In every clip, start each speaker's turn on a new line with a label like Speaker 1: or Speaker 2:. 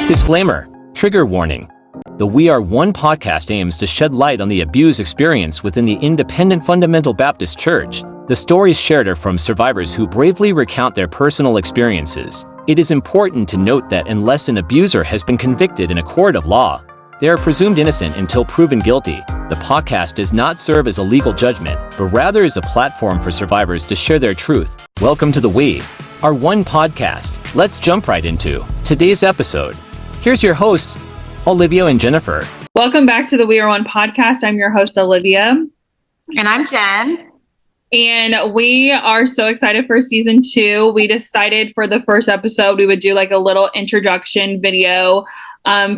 Speaker 1: Disclaimer, trigger warning. The We Are One podcast aims to shed light on the abuse experience within the Independent Fundamental Baptist Church. The stories shared are from survivors who bravely recount their personal experiences. It is important to note that unless an abuser has been convicted in a court of law, they are presumed innocent until proven guilty. The podcast does not serve as a legal judgment, but rather is a platform for survivors to share their truth. Welcome to the We Are One podcast. Let's jump right into today's episode. Here's your hosts, Olivia and Jennifer.
Speaker 2: Welcome back to the We Are One podcast. I'm your host, Olivia.
Speaker 3: And I'm Jen.
Speaker 2: And we are so excited for season 2. We decided for the first episode, we would do like a little introduction video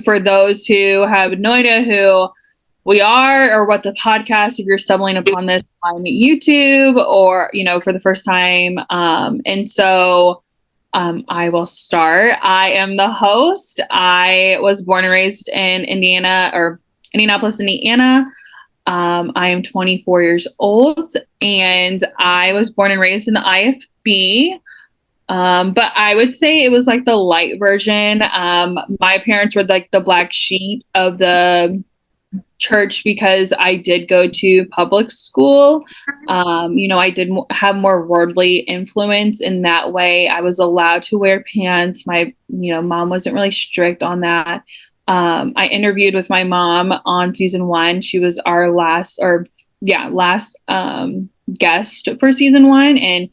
Speaker 2: for those who have no idea who we are or what the podcast, if you're stumbling upon this on YouTube or, for the first time. I will start. I am the host. I was born and raised in Indianapolis, Indiana. I am 24 years old and I was born and raised in the IFB. But I would say it was like the light version. My parents were like the black sheep of the church because I did go to public school. I did have more worldly influence in that way. I was allowed to wear pants. My, mom wasn't really strict on that. I interviewed with my mom on season 1. She was our last guest for season 1. And,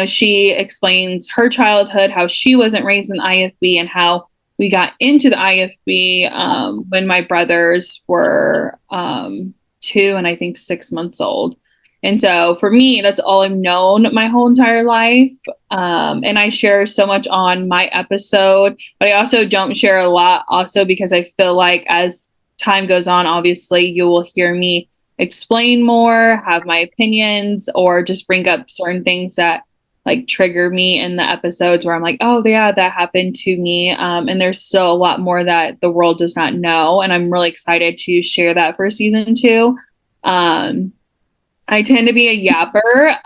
Speaker 2: she explains her childhood, how she wasn't raised in IFB and how we got into the IFB when my brothers were 2 and I think 6 months old. And so for me, that's all I've known my whole entire life. And I share so much on my episode, but I also don't share a lot also because I feel like as time goes on, obviously you will hear me explain more, have my opinions, or just bring up certain things that like trigger me in the episodes where I'm like, oh yeah, that happened to me. And there's still a lot more that the world does not know. And I'm really excited to share that for season 2. I tend to be a yapper.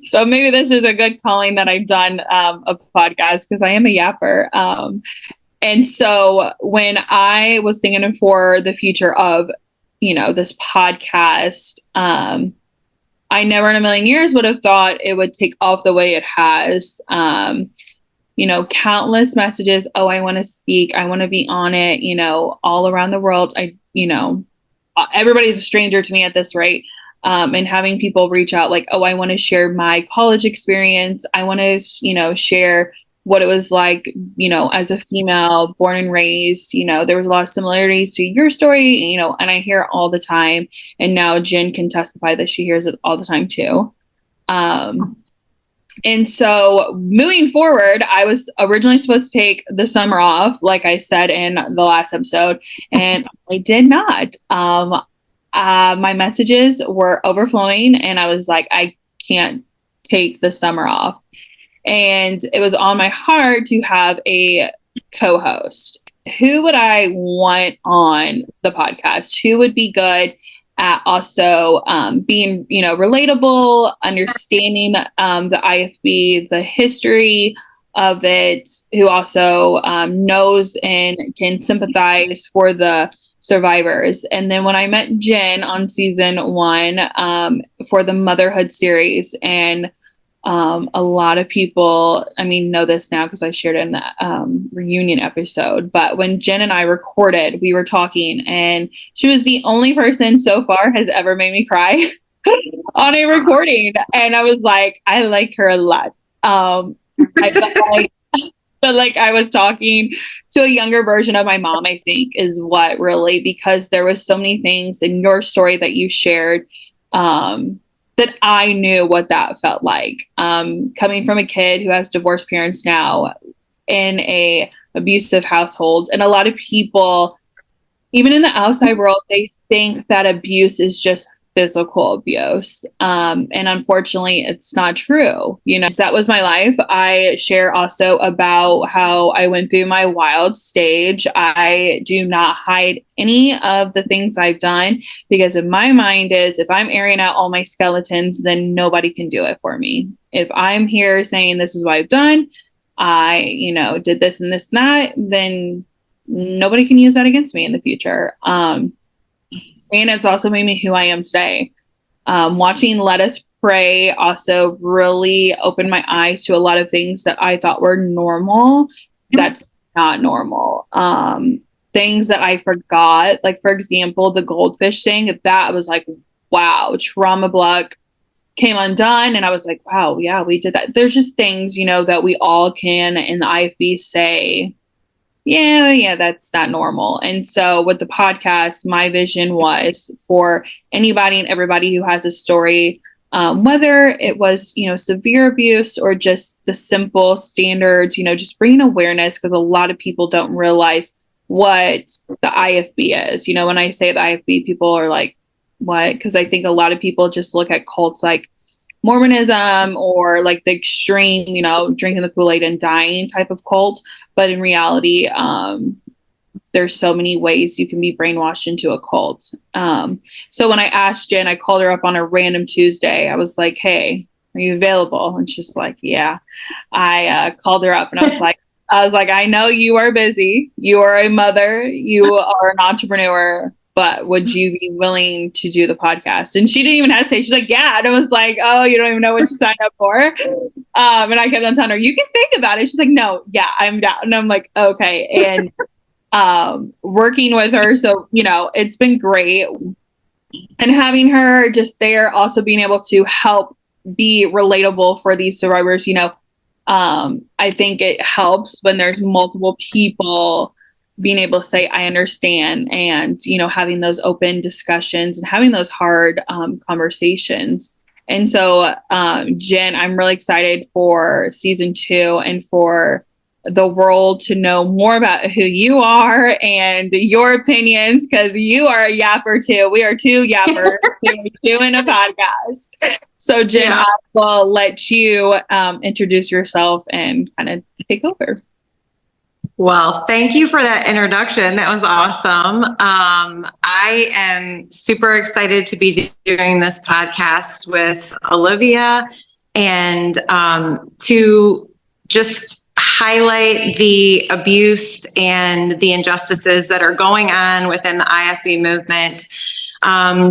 Speaker 2: So maybe this is a good calling that I've done a podcast because I am a yapper. And so when I was thinking for the future of, this podcast, I never in a million years would have thought it would take off the way it has. Countless messages. Oh, I want to speak. I want to be on it, all around the world. Everybody's a stranger to me at this rate. And having people reach out like, oh, I want to share my college experience. I want to, share what it was like, as a female born and raised, there was a lot of similarities to your story, and I hear it all the time. And now Jen can testify that she hears it all the time too. And so moving forward, I was originally supposed to take the summer off, like I said in the last episode, and I did not. My messages were overflowing and I was like, I can't take the summer off. And it was on my heart to have a co-host. Who would I want on the podcast? Who would be good at also being, relatable, understanding the IFB, the history of it, who also knows and can sympathize for the survivors. And then when I met Jen on season 1 for the motherhood series, and a lot of people, know this now because I shared it in the reunion episode. But when Jen and I recorded, we were talking and she was the only person so far has ever made me cry on a recording. And I was like, I like her a lot. I felt like I was talking to a younger version of my mom, I think is what really, because there was so many things in your story that you shared that I knew what that felt like. Coming from a kid who has divorced parents now in a abusive household. And a lot of people, even in the outside world, they think that abuse is just physical abuse. And unfortunately, it's not true. That was my life. I share also about how I went through my wild stage. I do not hide any of the things I've done because in my mind is if I'm airing out all my skeletons, then nobody can do it for me. If I'm here saying this is what I've done, I, did this and this and that, then nobody can use that against me in the future. And it's also made me who I am today. Watching Let Us Pray also really opened my eyes to a lot of things that I thought were normal. That's not normal. Things that I forgot, like for example, the goldfish thing, that was like, wow, trauma block came undone. And I was like, wow, yeah, we did that. There's just things, that we all can in the IFB say, yeah, that's not normal. And so with the podcast, my vision was for anybody and everybody who has a story, whether it was, severe abuse or just the simple standards, just bringing awareness, because a lot of people don't realize what the IFB is. When I say the IFB, people are like, what? Because I think a lot of people just look at cults like Mormonism or like the extreme, drinking the Kool-Aid and dying type of cult. But in reality, there's so many ways you can be brainwashed into a cult. So when I asked Jen, I called her up on a random Tuesday. I was like, hey, are you available? And she's like, yeah. I called her up and I was like, I know you are busy. You are a mother. You are an entrepreneur. But would you be willing to do the podcast? And she didn't even hesitate. She's like, yeah. And I was like, oh, you don't even know what you signed up for. And I kept on telling her, you can think about it. She's like, no, yeah, I'm down. And I'm like, okay. And working with her. So, it's been great. And having her just there, also being able to help be relatable for these survivors, I think it helps when there's multiple people being able to say, I understand, and, having those open discussions and having those hard conversations. And so, Jen, I'm really excited for season 2 and for the world to know more about who you are and your opinions, because you are a yapper too. We are 2 yappers doing a podcast. So, Jen, yeah. I will let you introduce yourself and kind of take over.
Speaker 3: Well, thank you for that introduction. That was awesome. I am super excited to be doing this podcast with Olivia and to just highlight the abuse and the injustices that are going on within the IFB movement.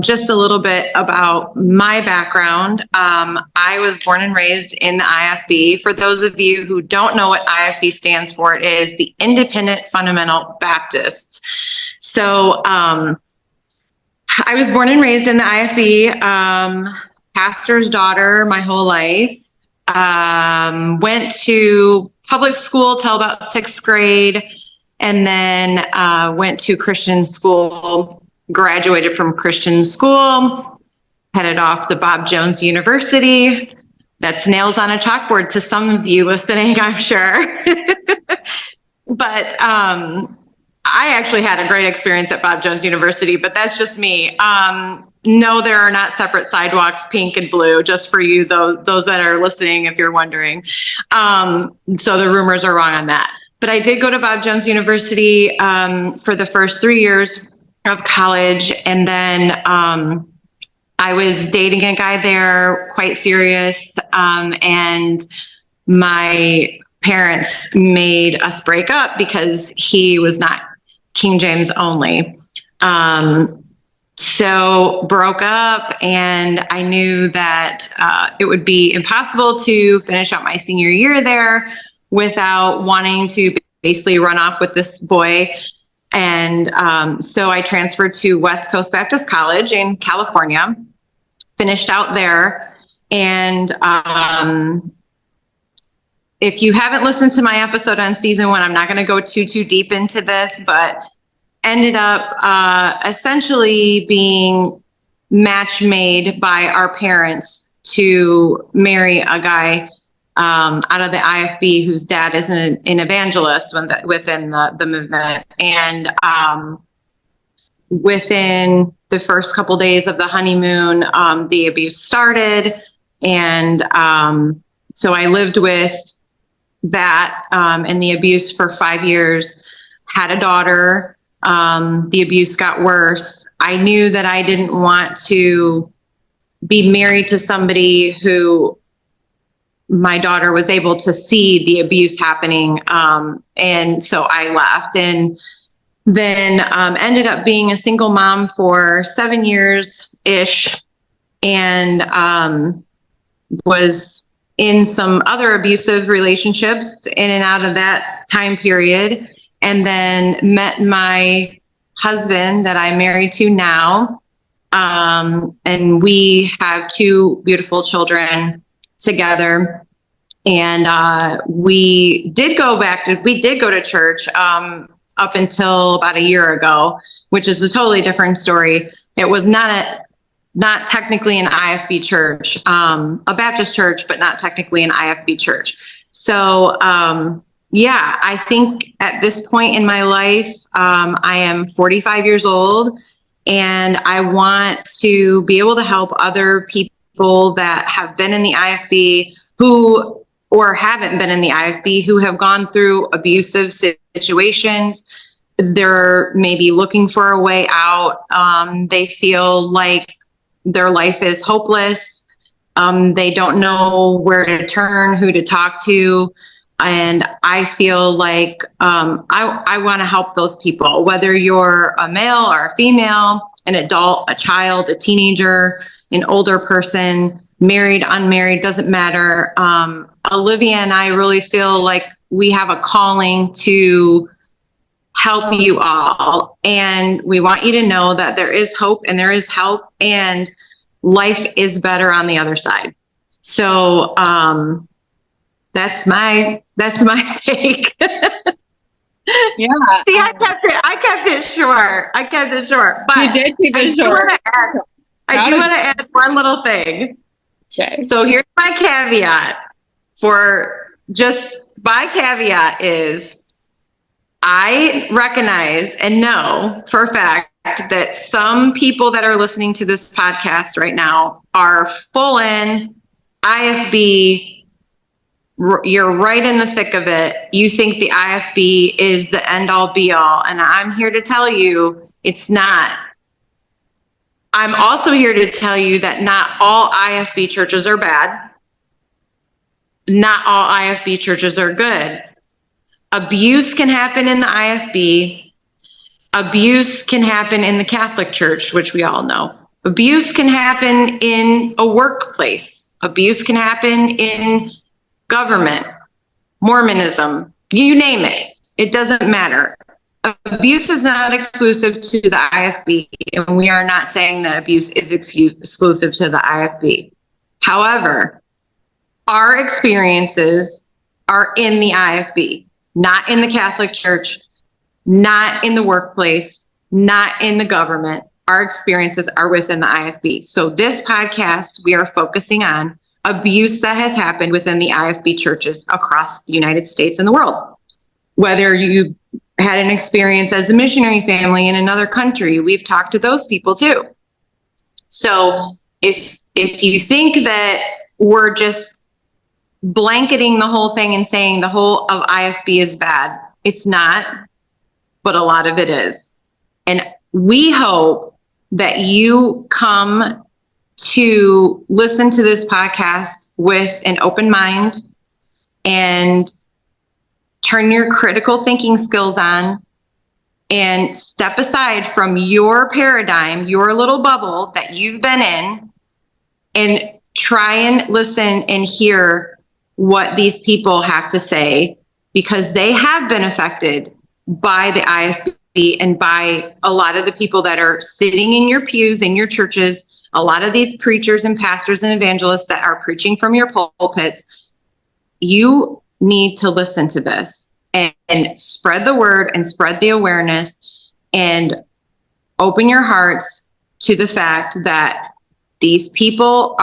Speaker 3: Just a little bit about my background. I was born and raised in the IFB. For those of you who don't know what IFB stands for, it is the Independent Fundamental Baptists. So I was born and raised in the IFB, pastor's daughter my whole life. Went to public school till about 6th grade, and then went to Christian school. Graduated from Christian school, headed off to Bob Jones University. That's nails on a chalkboard to some of you listening, I'm sure. But I actually had a great experience at Bob Jones University, but that's just me. No, there are not separate sidewalks, pink and blue, just for you, those that are listening, if you're wondering. So the rumors are wrong on that. But I did go to Bob Jones University for the first 3 years of college, and then I was dating a guy there, quite serious, and my parents made us break up because he was not King James only. So broke up, and I knew that it would be impossible to finish out my senior year there without wanting to basically run off with this boy. And so I transferred to West Coast Baptist College in California, finished out there. And if you haven't listened to my episode on season 1, I'm not going to go too deep into this, but ended up essentially being match made by our parents to marry a guy out of the IFB whose dad is an evangelist within the movement. And within the first couple days of the honeymoon, the abuse started. And so I lived with that and the abuse for 5 years, had a daughter. The abuse got worse. I knew that I didn't want to be married to somebody who my daughter was able to see the abuse happening. And so I left, and then ended up being a single mom for 7 years ish, and was in some other abusive relationships in and out of that time period, and then met my husband that I'm married to now. And we have 2 beautiful children together. And we did go to church up until about a year ago, which is a totally different story. It was not technically an IFB church, a Baptist church, but not technically an IFB church. So, yeah, I think at this point in my life, I am 45 years old, and I want to be able to help other people that have been in the IFB or haven't been in the IFB, who have gone through abusive situations. They're maybe looking for a way out. They feel like their life is hopeless. They don't know where to turn, who to talk to. And I feel like I want to help those people, whether you're a male or a female, an adult, a child, a teenager, an older person, married, unmarried, doesn't matter. Olivia and I really feel like we have a calling to help you all. And we want you to know that there is hope and there is help, and life is better on the other side. So that's my take.
Speaker 2: Yeah.
Speaker 3: See, I kept it short. But
Speaker 2: you did keep it short.
Speaker 3: I do want to add one little thing.
Speaker 2: Okay.
Speaker 3: So here's my caveat. My caveat is, I recognize and know for a fact that some people that are listening to this podcast right now are full in IFB. You're right in the thick of it. You think the IFB is the end all be all. And I'm here to tell you it's not. I'm also here to tell you that not all IFB churches are bad. Not all IFB churches are good. Abuse can happen in the IFB. Abuse can happen in the Catholic Church, which we all know. Abuse can happen in a workplace. Abuse can happen in government, Mormonism, you name it. It doesn't matter. Abuse is not exclusive to the IFB, and we are not saying that abuse is exclusive to the IFB. However, our experiences are in the IFB, not in the Catholic Church, not in the workplace, not in the government. Our experiences are within the IFB. So this podcast, we are focusing on abuse that has happened within the IFB churches across the United States and the world. Whether you had an experience as a missionary family in another country, we've talked to those people too. So if you think that we're just blanketing the whole thing and saying the whole of IFB is bad, it's not, but a lot of it is. And we hope that you come to listen to this podcast with an open mind and turn your critical thinking skills on and step aside from your paradigm, your little bubble that you've been in, and try and listen and hear what these people have to say, because they have been affected by the IFB and by a lot of the people that are sitting in your pews, in your churches, a lot of these preachers and pastors and evangelists that are preaching from your pulpits. You need to listen to this and spread the word and spread the awareness and open your hearts to the fact that these people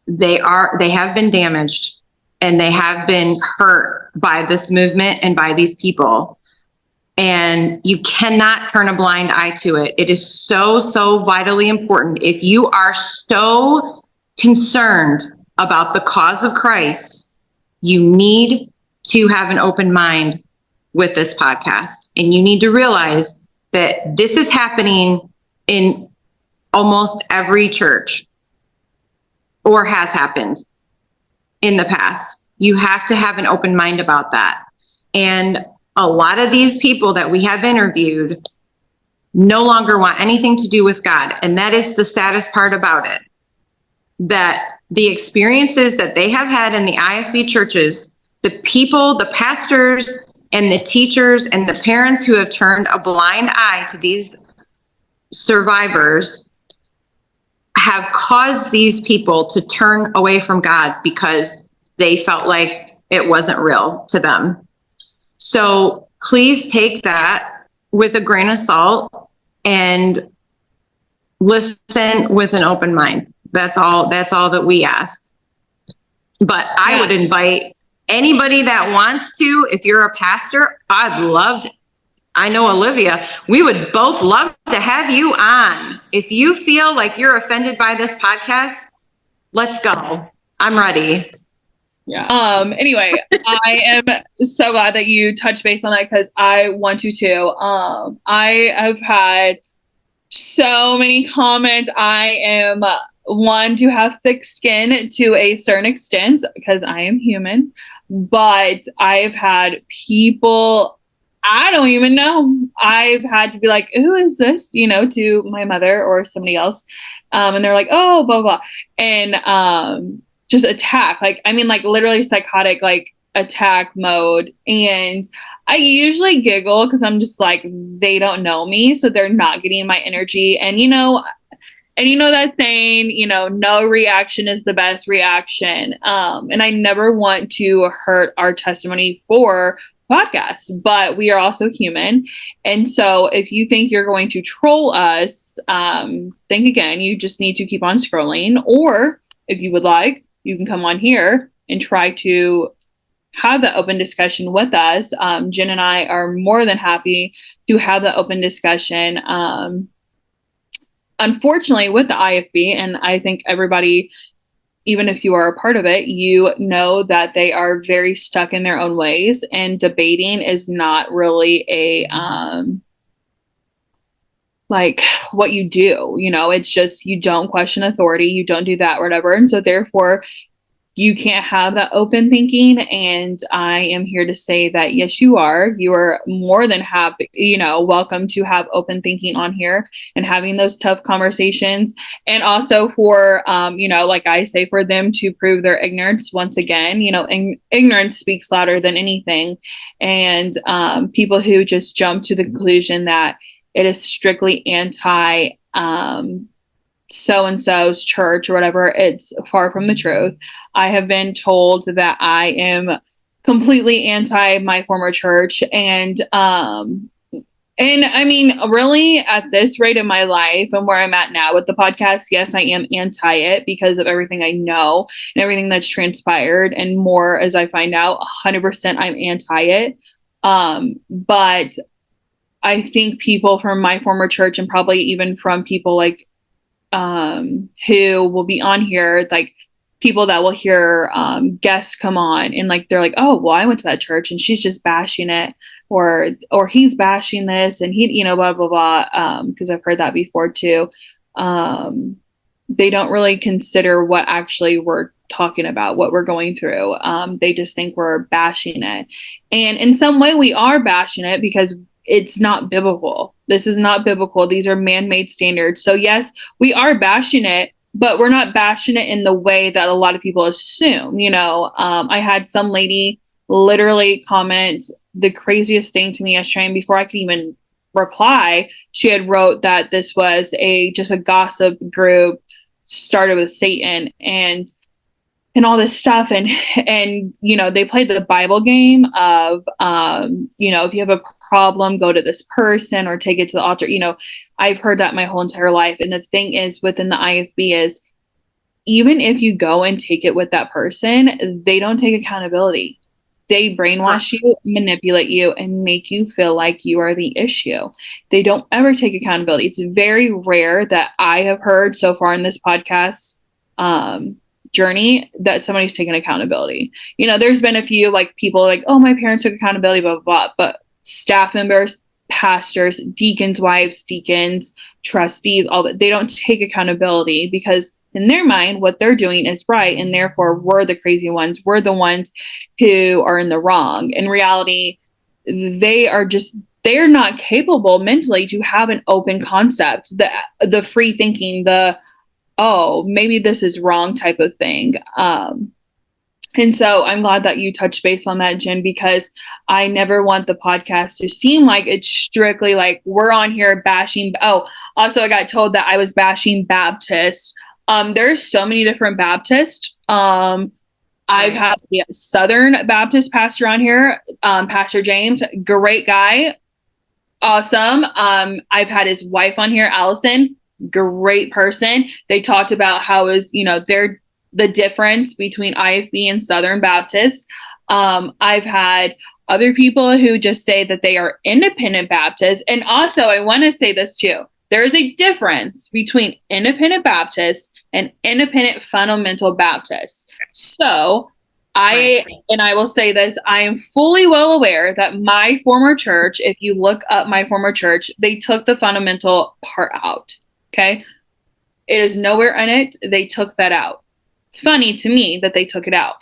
Speaker 3: they have been damaged and they have been hurt by this movement and by these people. And you cannot turn a blind eye to it. It is so, so vitally important. If you are so concerned about the cause of Christ, you need to have an open mind with this podcast. And you need to realize that this is happening in almost every church, or has happened. in the past. You have to have an open mind about that. And a lot of these people that we have interviewed no longer want anything to do with God. And that is the saddest part about it. That the experiences that they have had in the IFB churches, the people, the pastors, and the teachers and the parents who have turned a blind eye to these survivors have caused these people to turn away from God because they felt like it wasn't real to them. So please take that with a grain of salt and listen with an open mind. That's all that we ask. But I would invite anybody that wants to, if you're a pastor, I know Olivia, we would both love to have you on. If you feel like you're offended by this podcast, let's go. I'm ready.
Speaker 2: Yeah. Anyway, I am so glad that you touched base on that because I want to too. I have had so many comments. I am one to have thick skin to a certain extent because I am human, but I've had people I don't even know. I've had to be like, who is this? To my mother or somebody else. And they're like, oh, blah, blah. And just attack. Like literally psychotic, attack mode. And I usually giggle because I'm just like, they don't know me. So they're not getting my energy. And, that saying, no reaction is the best reaction. And I never want to hurt our testimony for podcasts, but we are also human. And so if you think you're going to troll us, think again. You just need to keep on scrolling. Or if you would like, you can come on here and try to have the open discussion with us. Jen and I are more than happy to have the open discussion. Unfortunately, with the IFB, and I think everybody, even if you are a part of it, you know that they are very stuck in their own ways, and debating is not really what you do. It's just, you don't question authority, you don't do that, whatever. And so therefore you can't have that open thinking. And I am here to say that, yes, you are more than happy, welcome to have open thinking on here and having those tough conversations. And also for, like I say, for them to prove their ignorance once again. Ignorance speaks louder than anything. And people who just jump to the conclusion that it is strictly anti so-and-so's church or whatever, it's far from the truth. I have been told that I am completely anti my former church. And really at this rate in my life and where I'm at now with the podcast, yes, I am anti it because of everything I know and everything that's transpired, and more as I find out. 100% I'm anti it. But I think people from my former church, and probably even from people who will be on here, people that will hear guests come on and they're like, oh, well, I went to that church and she's just bashing it, or he's bashing this and he, blah, blah, blah. Because I've heard that before too. They don't really consider what actually we're talking about, what we're going through. They just think we're bashing it. And in some way we are bashing it because it's not biblical. This is not biblical. These are man-made standards. So yes, we are bashing it, but we're not bashing it in the way that a lot of people assume. I had some lady literally comment the craziest thing to me yesterday, and before I could even reply, she had wrote that this was just a gossip group started with Satan and all this stuff. And they played the Bible game of, if you have a problem, go to this person or take it to the altar. I've heard that my whole entire life. And the thing is within the IFB is, even if you go and take it with that person, they don't take accountability. They brainwash you, manipulate you, and make you feel like you are the issue. They don't ever take accountability. It's very rare that I have heard so far in this podcast, journey, that somebody's taken accountability. There's been a few people oh, my parents took accountability, blah, blah, blah, but staff members, pastors, deacons, wives, deacons, trustees, all that, they don't take accountability because in their mind, what they're doing is right. And therefore we're the crazy ones. We're the ones who are in the wrong. In reality, they're not capable mentally to have an open concept, the free thinking, oh, maybe this is wrong type of thing. And so I'm glad that you touched base on that, Jen, because I never want the podcast to seem like it's strictly like we're on here bashing. Oh, also I got told that I was bashing Baptists. There's so many different Baptists. I've had a Southern Baptist pastor on here, Pastor James, great guy. Awesome. I've had his wife on here, Allison, great person. They talked about how the difference between IFB and Southern Baptist. I've had other people who just say that they are independent Baptists. And also, I want to say this too. There is a difference between independent Baptists and independent fundamental Baptists. So I will say this, I am fully well aware that my former church, if you look up my former church, they took the fundamental part out. Okay. It is nowhere in it. They took that out. It's funny to me that they took it out.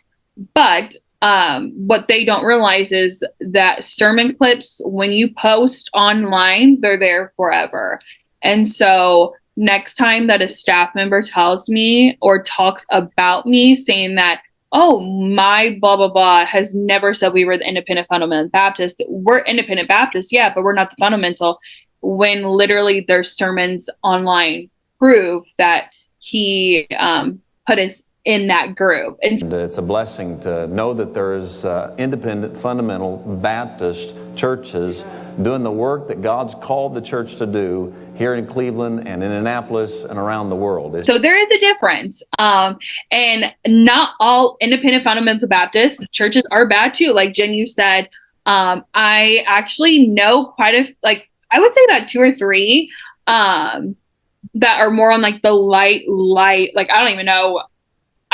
Speaker 2: But what they don't realize is that sermon clips, when you post online, they're there forever. And so next time that a staff member tells me or talks about me saying that, oh, my blah, blah, blah has never said we were the independent fundamental Baptist. We're independent Baptists, yeah, but we're not the fundamental. When literally their sermons online prove that he put us in that group. And
Speaker 4: it's a blessing to know that there's independent fundamental Baptist churches doing the work that God's called the church to do here in Cleveland and in Annapolis and around the world.
Speaker 2: So there is a difference. And not all independent fundamental Baptist churches are bad too. Like Jen, you said, I actually know I would say about 2 or 3 that are more on like the light, like I don't even know.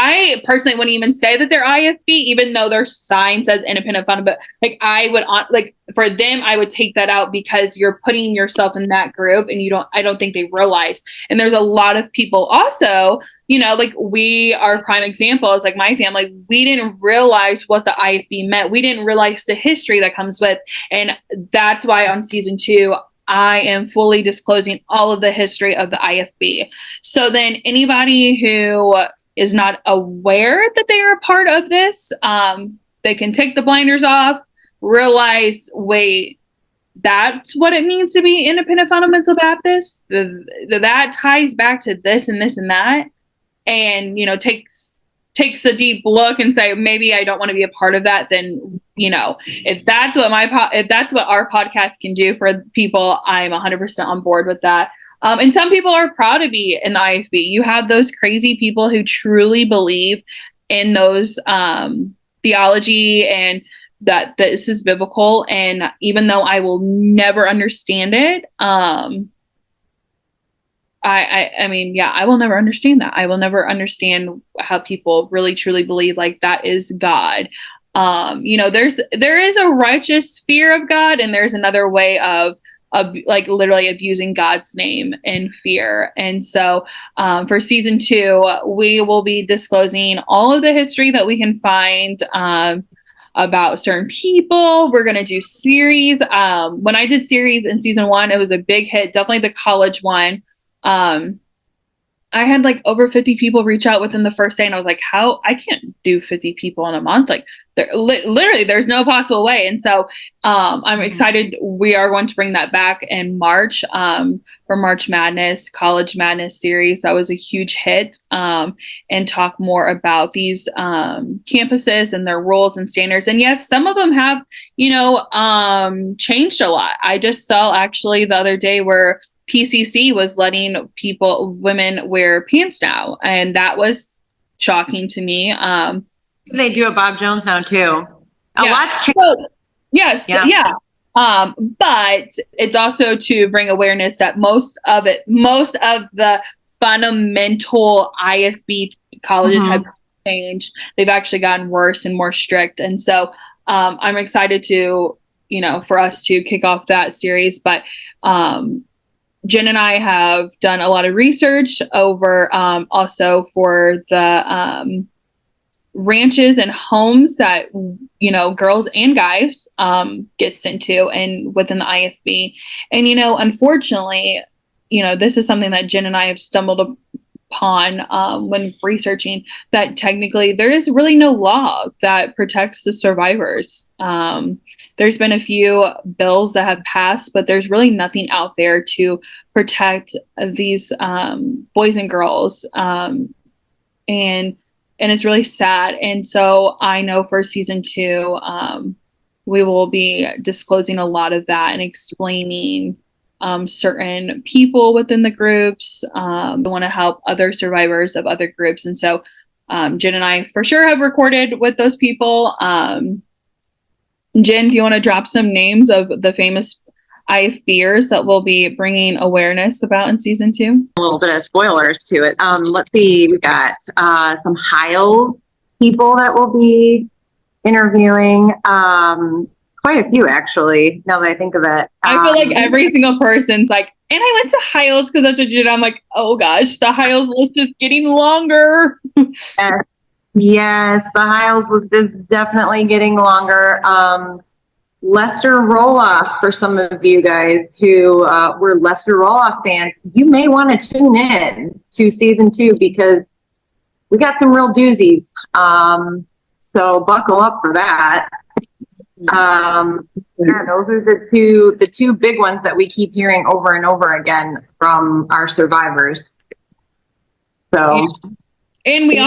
Speaker 2: I personally wouldn't even say that they're IFB, even though their sign says independent fundamental. But for them, I would take that out because you're putting yourself in that group, and I don't think they realize. And there's a lot of people also, like we are prime examples, like my family, we didn't realize what the IFB meant. We didn't realize the history that comes with, and that's why on season 2, I am fully disclosing all of the history of the IFB. So then anybody who is not aware that they are a part of this, they can take the blinders off, realize, wait, that's what it means to be independent fundamental Baptist. That ties back to this and this and that, and takes a deep look and say, maybe I don't want to be a part of that. Then if that's what our podcast can do for people, I'm 100% on board with that. And some people are proud to be an IFB. You have those crazy people who truly believe in those theology and that this is biblical. And even though I will never understand it, I will never understand that. I will never understand how people really truly believe like that is God. There is a righteous fear of God, and there's another way of like literally abusing God's name in fear. And so for season 2, we will be disclosing all of the history that we can find about certain people. We're going to do series. When I did series in season 1, it was a big hit, definitely the college one. I had like over 50 people reach out within the first day, and I was like, how? I can't do 50 people in a month. Like literally there's no possible way. And so I'm excited. We are going to bring that back in March for March Madness, College Madness series. That was a huge hit, and talk more about these campuses and their rules and standards. And yes, some of them have, changed a lot. I just saw actually the other day where PCC was letting women wear pants now. And that was shocking to me.
Speaker 3: They do at Bob Jones now too. A lot's changed.
Speaker 2: So, yes. Yeah. But it's also to bring awareness that most of the fundamental IFB colleges have changed. They've actually gotten worse and more strict. And so I'm excited to, for us to kick off that series. But Jen and I have done a lot of research over also for the ranches and homes that, you know, girls and guys get sent to and within the IFB. And, you know, unfortunately, you know, this is something that Jen and I have stumbled upon when researching, that technically there is really no law that protects the survivors. There's been a few bills that have passed, but there's really nothing out there to protect these boys and girls. And it's really sad. And so I know for season 2, we will be disclosing a lot of that and explaining certain people within the groups. We want to help other survivors of other groups. And so Jen and I for sure have recorded with those people. Jen, do you want to drop some names of the famous IFBers that we'll be bringing awareness about in season 2?
Speaker 3: A little bit of spoilers to it. Let's see, we got some Hiles people that we'll be interviewing. Quite a few, actually, now that I think of it.
Speaker 2: I feel like every single person's like, and I went to Hiles because that's what you did. I'm like, oh gosh, the Hiles list is getting longer.
Speaker 3: Yes, the Hiles list is definitely getting longer. Lester Roloff, for some of you guys who were Lester Roloff fans, you may want to tune in to season 2 because we got some real doozies. So buckle up for that. Yeah, those are the two big ones that we keep hearing over and over again from our survivors. So,
Speaker 2: yeah. And we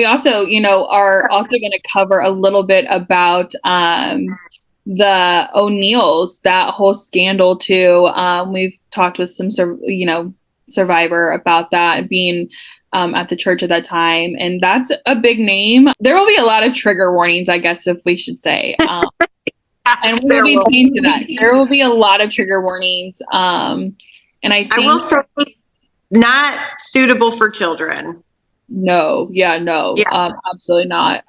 Speaker 2: also, you know, are also going to cover a little bit about the O'Neills, that whole scandal too. We've talked with some, you know, survivor about that being at the church at that time. And that's a big name. There will be a lot of trigger warnings, I guess, if we should say. And we will be keen to that. There will be a lot of trigger warnings. And I
Speaker 3: will say not suitable for children.
Speaker 2: No, absolutely not.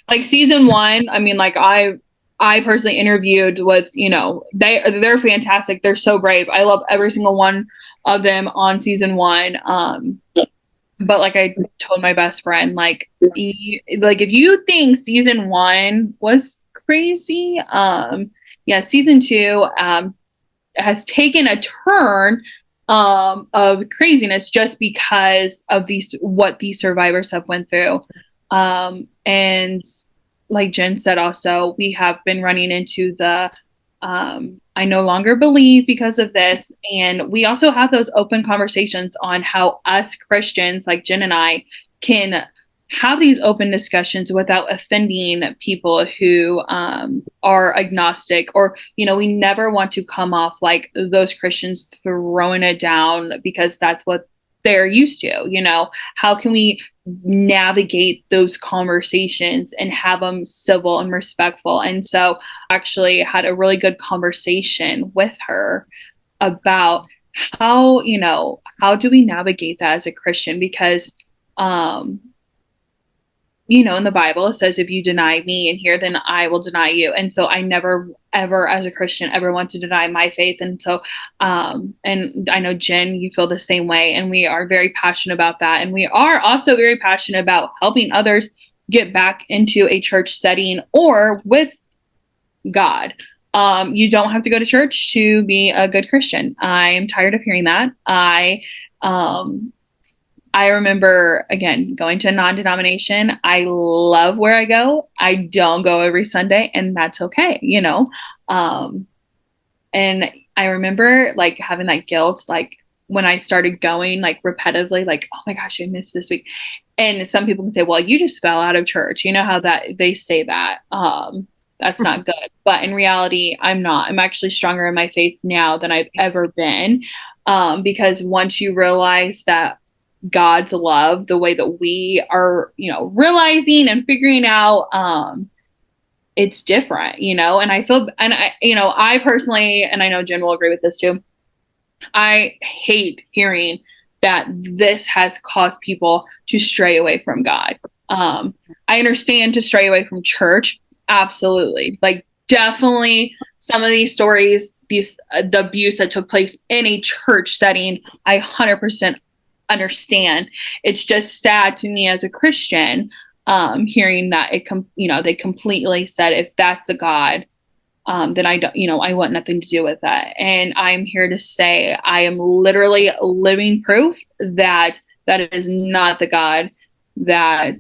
Speaker 2: Like season 1, I mean, like I personally interviewed with, you know, they're fantastic. They're so brave. I love every single one of them on season 1. But like I told my best friend, like if you think season 1 was crazy, season 2 has taken a turn of craziness just because of what these survivors have went through. And like Jen said, also, we have been running into the I no longer believe because of this. And we also have those open conversations on how us Christians, like Jen and I, can have these open discussions without offending people who are agnostic, or, you know, we never want to come off like those Christians throwing it down because that's what they're used to. You know, how can we navigate those conversations and have them civil and respectful? And so actually had a really good conversation with her about how, you know, how do we navigate that as a Christian? Because you know, in the Bible, it says, if you deny me in here, then I will deny you. And so I never, ever, as a Christian, ever want to deny my faith. And so, and I know, Jen, you feel the same way. And we are very passionate about that. And we are also very passionate about helping others get back into a church setting or with God. You don't have to go to church to be a good Christian. I am tired of hearing that. I remember, again, going to a non-denomination. I love where I go. I don't go every Sunday, and that's okay, you know? And I remember like having that guilt, like when I started going like repetitively, like, oh my gosh, I missed this week. And some people can say, well, you just fell out of church. You know how that they say that, that's not good. But in reality, I'm not. I'm actually stronger in my faith now than I've ever been. Because once you realize that God's love, the way that we are, you know, realizing and figuring out, it's different, you know. And I feel, and I, you know, I personally, and I know Jen will agree with this too, I hate hearing that this has caused people to stray away from God. I understand to stray away from church, absolutely. Like, definitely some of these stories, the abuse that took place in a church setting, I 100% understand. It's just sad to me as a Christian, hearing that they completely said, if that's a God, then I don't, I want nothing to do with that. And I'm here to say I am literally living proof that that is not the God that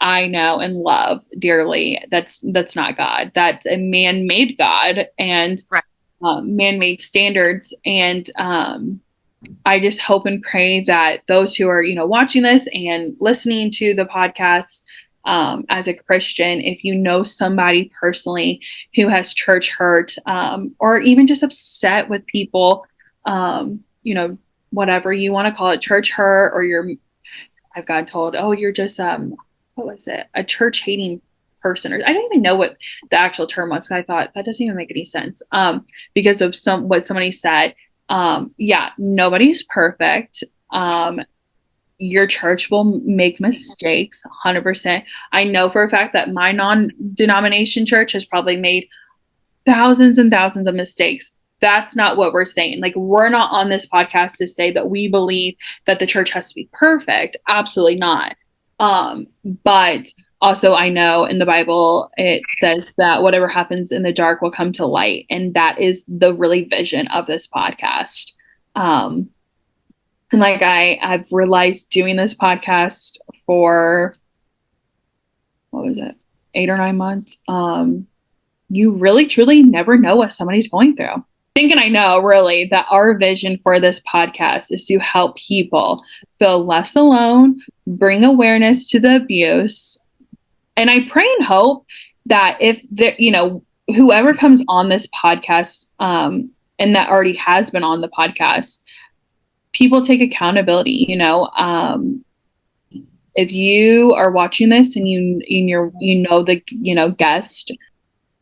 Speaker 2: I know and love dearly. That's not God. That's a man-made God and
Speaker 3: Right.
Speaker 2: Man-made standards. And I just hope and pray that those who are, watching this and listening to the podcast, as a Christian, if you know somebody personally who has church hurt, or even just upset with people, whatever you want to call it, church hurt, or I've gotten told, oh, you're just, what was it? A church hating person, or I don't even know what the actual term was. I thought that doesn't even make any sense. Because of what somebody said. Yeah, nobody's perfect. Your church will make mistakes, 100%. I know for a fact that my non-denomination church has probably made thousands and thousands of mistakes. That's not what we're saying. Like, we're not on this podcast to say that we believe that the church has to be perfect. Absolutely not. But also, I know in the Bible, it says that whatever happens in the dark will come to light. And that is the really vision of this podcast. And like I've realized doing this podcast for, what was it, 8 or 9 months, you really truly never know what somebody's going through. Thinking I know really that our vision for this podcast is to help people feel less alone, bring awareness to the abuse. And I pray and hope that if whoever comes on this podcast, and that already has been on the podcast, people take accountability. If you are watching this and the guest,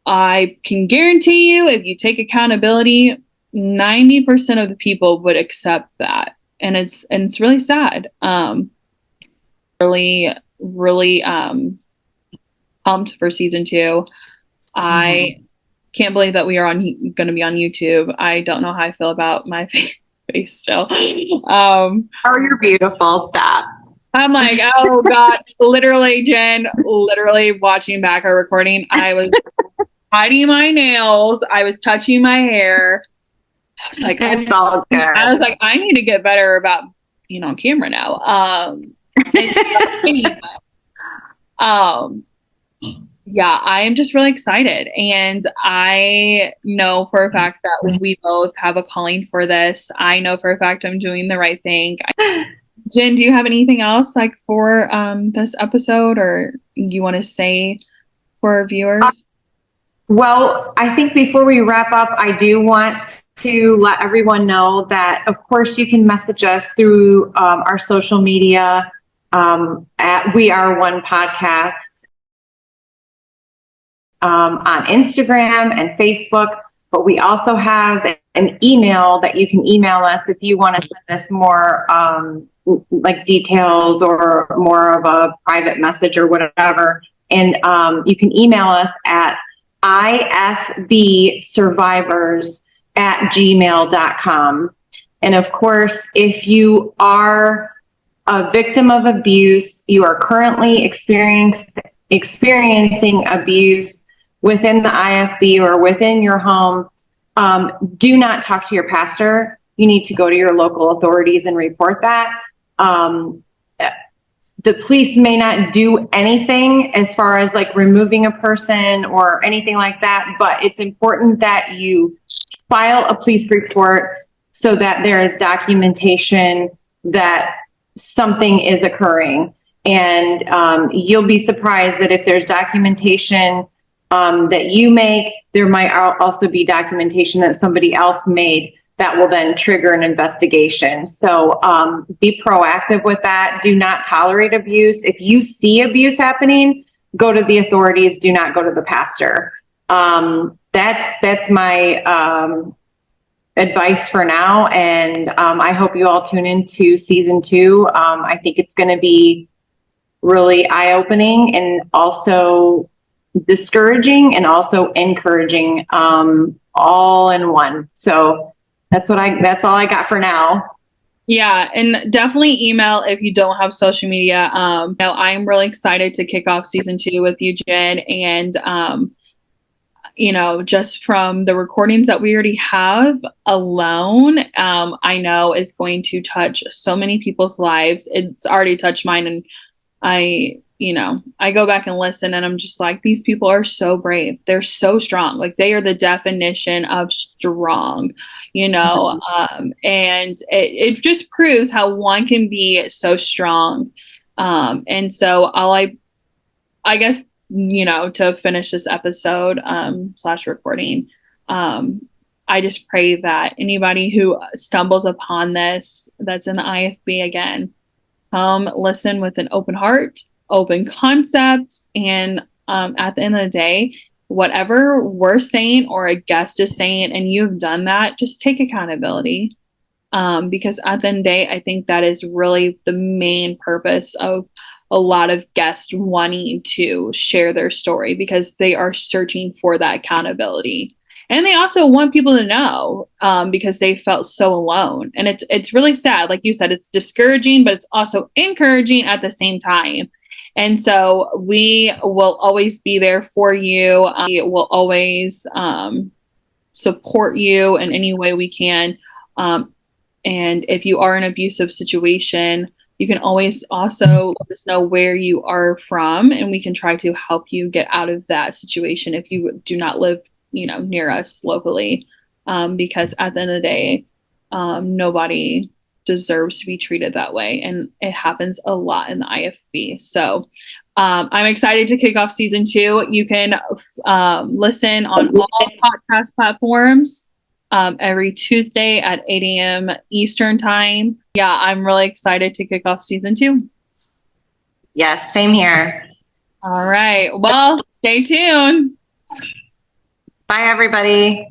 Speaker 2: I can guarantee you, if you take accountability, 90% of the people would accept that. And it's really sad. Really, really pumped for season 2. I can't believe that we are going to be on YouTube. I don't know how I feel about my face still.
Speaker 3: Oh, you're beautiful. Stop.
Speaker 2: I'm like, oh God, literally, Jen, watching back our recording, I was hiding my nails. I was touching my hair. I was like,
Speaker 3: it's all good.
Speaker 2: I was like, I need to get better about being on camera now. Yeah, I am just really excited. And I know for a fact that we both have a calling for this. I know for a fact I'm doing the right thing. Jen, do you have anything else for this episode, or you want to say for our viewers?
Speaker 3: Well, I think before we wrap up, I do want to let everyone know that, of course, you can message us through our social media at We Are One Podcast on Instagram and Facebook. But we also have an email that you can email us if you want to send us more details or more of a private message or whatever. And you can email us at ifbsurvivors@gmail.com. And of course, if you are a victim of abuse, you are currently experiencing abuse within the IFB or within your home, do not talk to your pastor. You need to go to your local authorities and report that. The police may not do anything as far as removing a person or anything like that, but it's important that you file a police report so that there is documentation that something is occurring. And you'll be surprised that if there's documentation that you make, there might also be documentation that somebody else made that will then trigger an investigation. So be proactive with that. Do not tolerate abuse. If you see abuse happening, go to the authorities. Do not go to the pastor. That's my advice for now. And I hope you all tune into season 2. I think it's going to be really eye-opening and also discouraging and also encouraging, all in one. So that's all I got for now.
Speaker 2: Yeah, and definitely email if you don't have social media. I'm really excited to kick off season 2 with you, Jen, and just from the recordings that we already have alone, I know is going to touch so many people's lives. It's already touched mine, and I go back and listen, and I'm just like, these people are so brave. They're so strong. Like, they are the definition of strong, and it just proves how one can be so strong. And so I guess, to finish this episode, / recording, I just pray that anybody who stumbles upon this, that's in the IFB again, listen with an open heart, open concept, and at the end of the day, whatever we're saying or a guest is saying, and you've done that, just take accountability. Because at the end of the day, I think that is really the main purpose of a lot of guests wanting to share their story, because they are searching for that accountability. And they also want people to know, because they felt so alone. And it's really sad. Like you said, it's discouraging, but it's also encouraging at the same time. And so we will always be there for you. We will always support you in any way we can. And if you are in an abusive situation, you can always also let us know where you are from, and we can try to help you get out of that situation if you do not live, near us locally. Because at the end of the day, nobody deserves to be treated that way. And it happens a lot in the IFB. So I'm excited to kick off season 2. You can listen on all podcast platforms every Tuesday at 8 a.m. Eastern time. Yeah, I'm really excited to kick off season 2.
Speaker 3: Yes, same here.
Speaker 2: All right. Well, stay tuned.
Speaker 3: Bye, everybody.